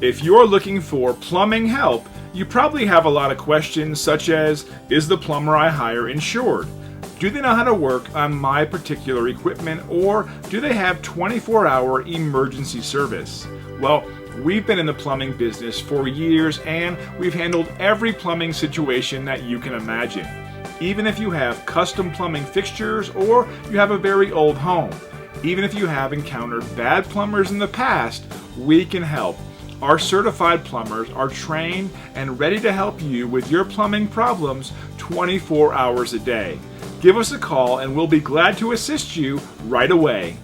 If you're looking for plumbing help, you probably have a lot of questions such as, is the plumber I hire insured? Do they know how to work on my particular equipment, or do they have 24-hour emergency service? Well, we've been in the plumbing business for years and we've handled every plumbing situation that you can imagine. Even if you have custom plumbing fixtures or you have a very old home. Even if you have encountered bad plumbers in the past, we can help. Our certified plumbers are trained and ready to help you with your plumbing problems 24 hours a day. Give us a call and we'll be glad to assist you right away.